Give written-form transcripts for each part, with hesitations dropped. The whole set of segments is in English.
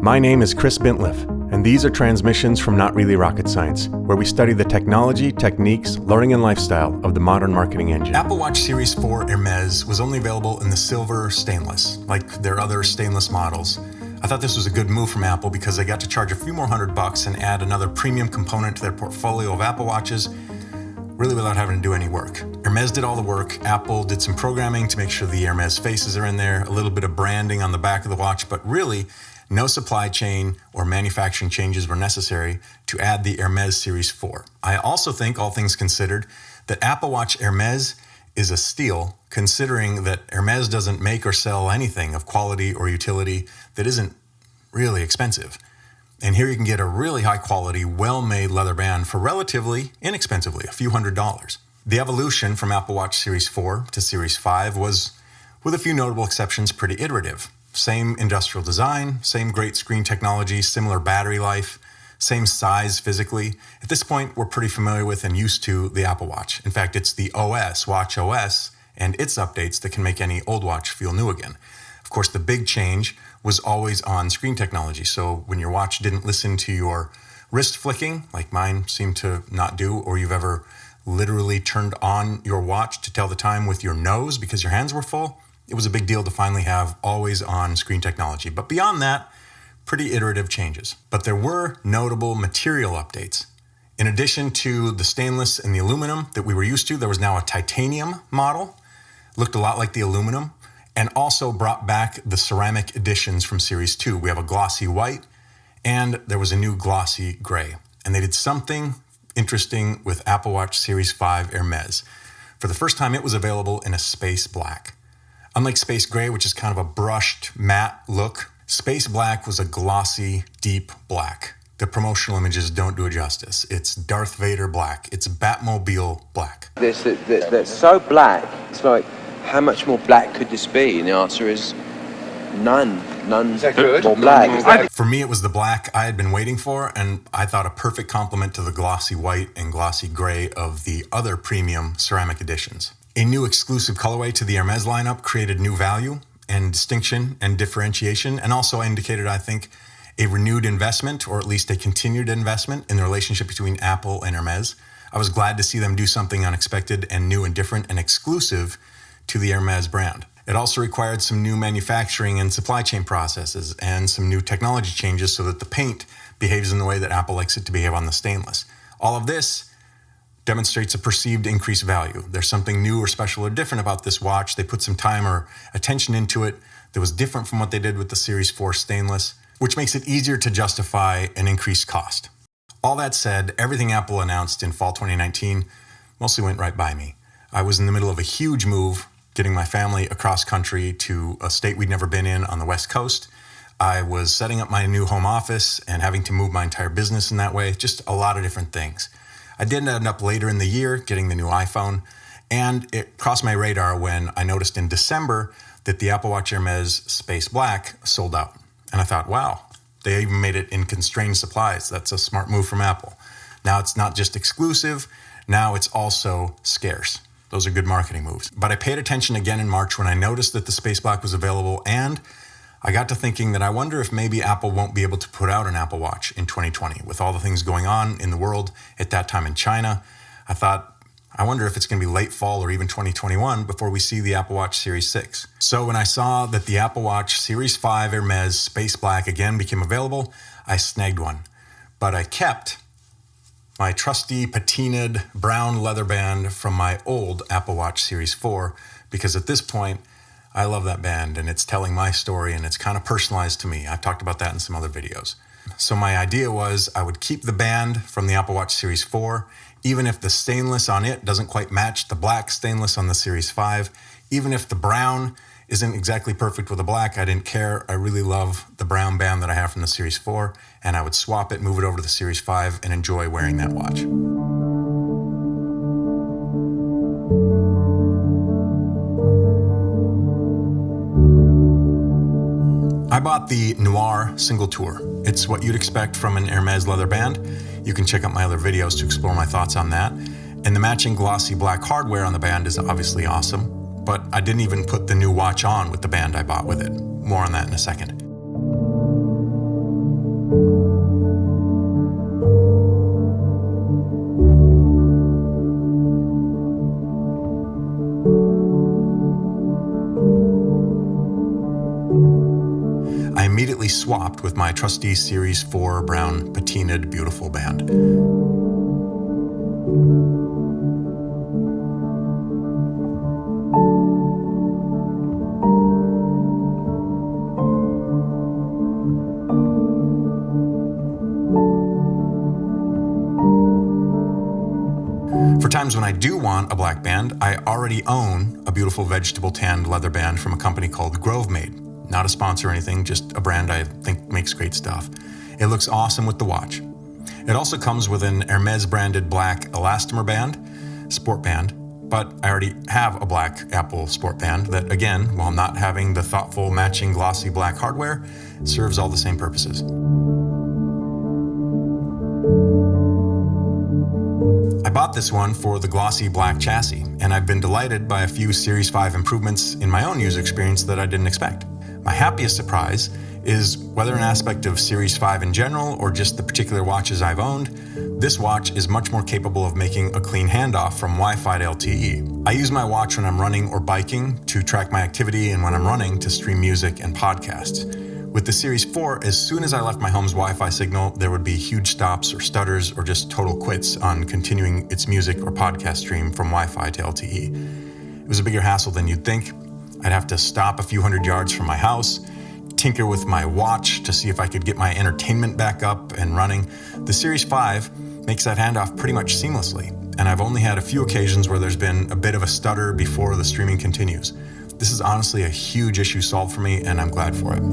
My name is Chris Bintliff, and these are transmissions from Not Really Rocket Science, where we study the technology, techniques, learning, and lifestyle of the modern marketing engine. Apple Watch Series 4 Hermes was only available in the silver stainless, like their other stainless models. I thought this was a good move from Apple because they got to charge a few more $100 and add another premium component to their portfolio of Apple Watches, really without having to do any work. Hermes did all the work. Apple did some programming to make sure the Hermes faces are in there, a little bit of branding on the back of the watch, but really no supply chain or manufacturing changes were necessary to add the Hermes Series 4. I also think, all things considered, that Apple Watch Hermes is a steal, considering that Hermes doesn't make or sell anything of quality or utility that isn't really expensive. And here you can get a really high quality, well-made leather band for relatively inexpensively, a few $100s. The evolution from Apple Watch Series 4 to Series 5 was, with a few notable exceptions, pretty iterative. Same industrial design, same great screen technology, similar battery life, same size physically. At this point, we're pretty familiar with and used to the Apple Watch. In fact, it's the OS, Watch OS, and its updates that can make any old watch feel new again. Of course, the big change was always on screen technology. So when your watch didn't listen to your wrist flicking, like mine seemed to not do, or you've ever literally turned on your watch to tell the time with your nose because your hands were full, it was a big deal to finally have always on screen technology. But beyond that, pretty iterative changes. But there were notable material updates. In addition to the stainless and the aluminum that we were used to, there was now a titanium model, looked a lot like the aluminum, and also brought back the ceramic editions from Series 2. We have a glossy white, and there was a new glossy gray. And they did something interesting with Apple Watch Series 5 Hermes. For the first time, it was available in a space black. Unlike space gray, which is kind of a brushed, matte look, space black was a glossy, deep black. The promotional images don't do it justice. It's Darth Vader black. It's Batmobile black. That's so black. It's like, how much more black could this be? And the answer is none. None more black. For me, it was the black I had been waiting for, and I thought a perfect complement to the glossy white and glossy gray of the other premium ceramic editions. A new exclusive colorway to the Hermes lineup created new value and distinction and differentiation, and also indicated, I think, a renewed investment, or at least a continued investment, in the relationship between Apple and Hermes. I was glad to see them do something unexpected and new and different and exclusive to the Hermes brand. It also required some new manufacturing and supply chain processes and some new technology changes so that the paint behaves in the way that Apple likes it to behave on the stainless. All of this demonstrates a perceived increased value. There's something new or special or different about this watch. They put some time or attention into it that was different from what they did with the Series 4 stainless, which makes it easier to justify an increased cost. All that said, everything Apple announced in fall 2019 mostly went right by me. I was in the middle of a huge move, getting my family across country to a state we'd never been in on the West Coast. I was setting up my new home office and having to move my entire business in that way, just a lot of different things. I did end up later in the year getting the new iPhone, and it crossed my radar when I noticed in December that the Apple Watch Hermes Space Black sold out. And I thought, wow, they even made it in constrained supplies. That's a smart move from Apple. Now it's not just exclusive, now it's also scarce. Those are good marketing moves. But I paid attention again in March when I noticed that the Space Black was available, and I got to thinking that I wonder if maybe Apple won't be able to put out an Apple Watch in 2020 with all the things going on in the world at that time in China. I thought, I wonder if it's going to be late fall or even 2021 before we see the Apple Watch Series 6. So when I saw that the Apple Watch Series 5 Hermes Space Black again became available, I snagged one. But I kept my trusty patinaed brown leather band from my old Apple Watch Series 4 because at this point, I love that band and it's telling my story and it's kind of personalized to me. I've talked about that in some other videos. So my idea was I would keep the band from the Apple Watch Series 4, even if the stainless on it doesn't quite match the black stainless on the Series 5, even if the brown isn't exactly perfect with the black, I didn't care. I really love the brown band that I have from the Series 4, and I would swap it, move it over to the Series 5, and enjoy wearing that watch. I bought the Noir Single Tour. It's what you'd expect from an Hermes leather band. You can check out my other videos to explore my thoughts on that. And the matching glossy black hardware on the band is obviously awesome, but I didn't even put the new watch on with the band I bought with it. More on that in a second. immediately swapped with my trusty Series 4 brown patinaed beautiful band. For times when I do want a black band, I already own a beautiful vegetable tanned leather band from a company called Grovemade. Not a sponsor or anything, just a brand I think makes great stuff. It looks awesome with the watch. It also comes with an Hermes branded black elastomer band, sport band, but I already have a black Apple sport band that, again, while not having the thoughtful matching glossy black hardware, serves all the same purposes. I bought this one for the glossy black chassis, and I've been delighted by a few Series 5 improvements in my own user experience that I didn't expect. My happiest surprise is, whether an aspect of Series 5 in general or just the particular watches I've owned, this watch is much more capable of making a clean handoff from Wi-Fi to LTE. I use my watch when I'm running or biking to track my activity, and when I'm running to stream music and podcasts. With the Series 4, as soon as I left my home's Wi-Fi signal, there would be huge stops or stutters or just total quits on continuing its music or podcast stream from Wi-Fi to LTE. It was a bigger hassle than you'd think. I'd have to stop a few hundred yards from my house, tinker with my watch to see if I could get my entertainment back up and running. The Series 5 makes that handoff pretty much seamlessly, and I've only had a few occasions where there's been a bit of a stutter before the streaming continues. This is honestly a huge issue solved for me, and I'm glad for it.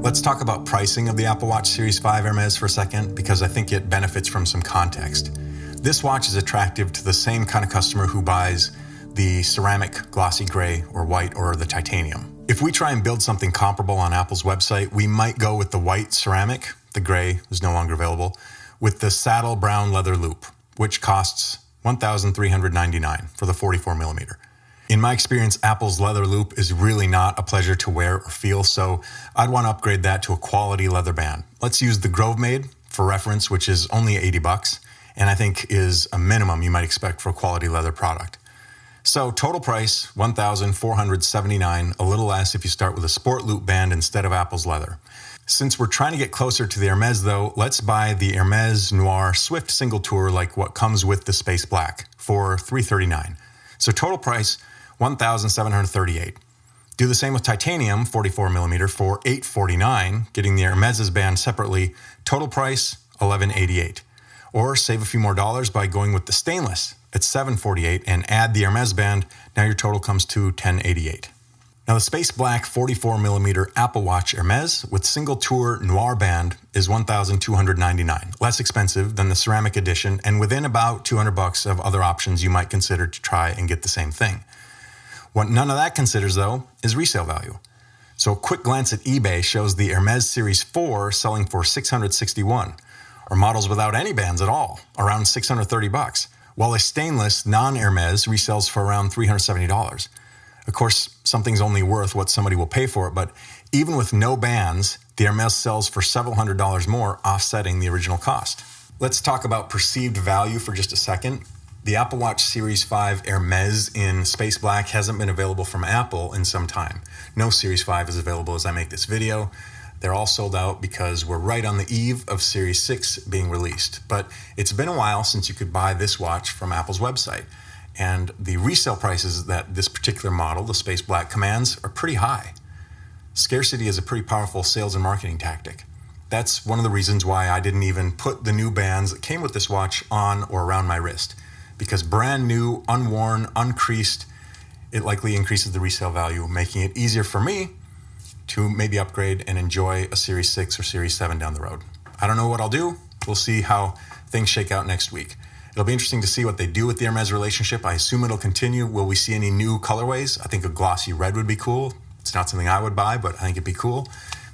Let's talk about pricing of the Apple Watch Series 5 Hermes for a second, because I think it benefits from some context. This watch is attractive to the same kind of customer who buys the ceramic glossy gray or white or the titanium. If we try and build something comparable on Apple's website, we might go with the white ceramic, the gray is no longer available, with the saddle brown leather loop, which costs $1,399 for the 44 millimeter. In my experience, Apple's leather loop is really not a pleasure to wear or feel, so I'd want to upgrade that to a quality leather band. Let's use the Grovemade for reference, which is only $80, and I think is a minimum you might expect for a quality leather product. So total price, $1,479, a little less if you start with a sport loop band instead of Apple's leather. Since we're trying to get closer to the Hermes though, let's buy the Hermes Noir Swift Single Tour like what comes with the Space Black for $339. So total price, $1,738. Do the same with titanium, 44 millimeter, for $849, getting the Hermes's band separately. Total price, $1,188. Or save a few more dollars by going with the stainless at $748 and add the Hermes band. Now your total comes to $1,088. Now the Space Black 44 millimeter Apple Watch Hermes with single tour noir band is $1,299, less expensive than the ceramic edition and within about $200 of other options you might consider to try and get the same thing. What none of that considers though is resale value. So a quick glance at eBay shows the Hermes Series 4 selling for $661, or models without any bands at all, around $630, while a stainless non-Hermes resells for around $370. Of course, something's only worth what somebody will pay for it, but even with no bands, the Hermes sells for several $100s more, offsetting the original cost. Let's talk about perceived value for just a second. The Apple Watch Series 5 Hermes in Space Black hasn't been available from Apple in some time. No Series 5 is available as I make this video. They're all sold out because we're right on the eve of Series 6 being released. But it's been a while since you could buy this watch from Apple's website. And the resale prices that this particular model, the Space Black, commands are pretty high. Scarcity is a pretty powerful sales and marketing tactic. That's one of the reasons why I didn't even put the new bands that came with this watch on or around my wrist. Because brand new, unworn, uncreased, it likely increases the resale value, making it easier for me to maybe upgrade and enjoy a Series 6 or Series 7 down the road. I don't know what I'll do. We'll see how things shake out next week. It'll be interesting to see what they do with the Hermes relationship. I assume it'll continue. Will we see any new colorways? I think a glossy red would be cool. It's not something I would buy, but I think it'd be cool.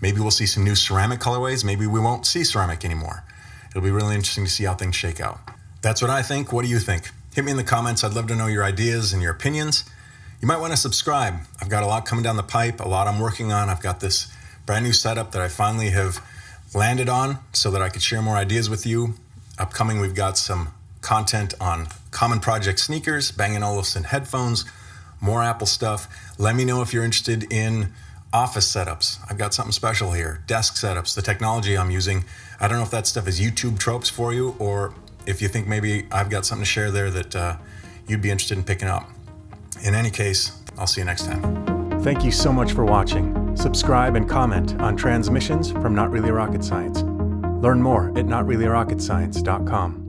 Maybe we'll see some new ceramic colorways. Maybe we won't see ceramic anymore. It'll be really interesting to see how things shake out. That's what I think. What do you think? Hit me in the comments. I'd love to know your ideas and your opinions. You might want to subscribe. I've got a lot coming down the pipe, a lot I'm working on. I've got this brand new setup that I finally have landed on so that I could share more ideas with you. Upcoming, we've got some content on common project sneakers, Bang & Olufsen headphones, more Apple stuff. Let me know if you're interested in office setups. I've got something special here. Desk setups, the technology I'm using. I don't know if that stuff is YouTube tropes for you, or if you think maybe I've got something to share there that you'd be interested in picking up. In any case, I'll see you next time. Thank you so much for watching. Subscribe and comment on transmissions from Not Really Rocket Science. Learn more at notreallyrocketscience.com.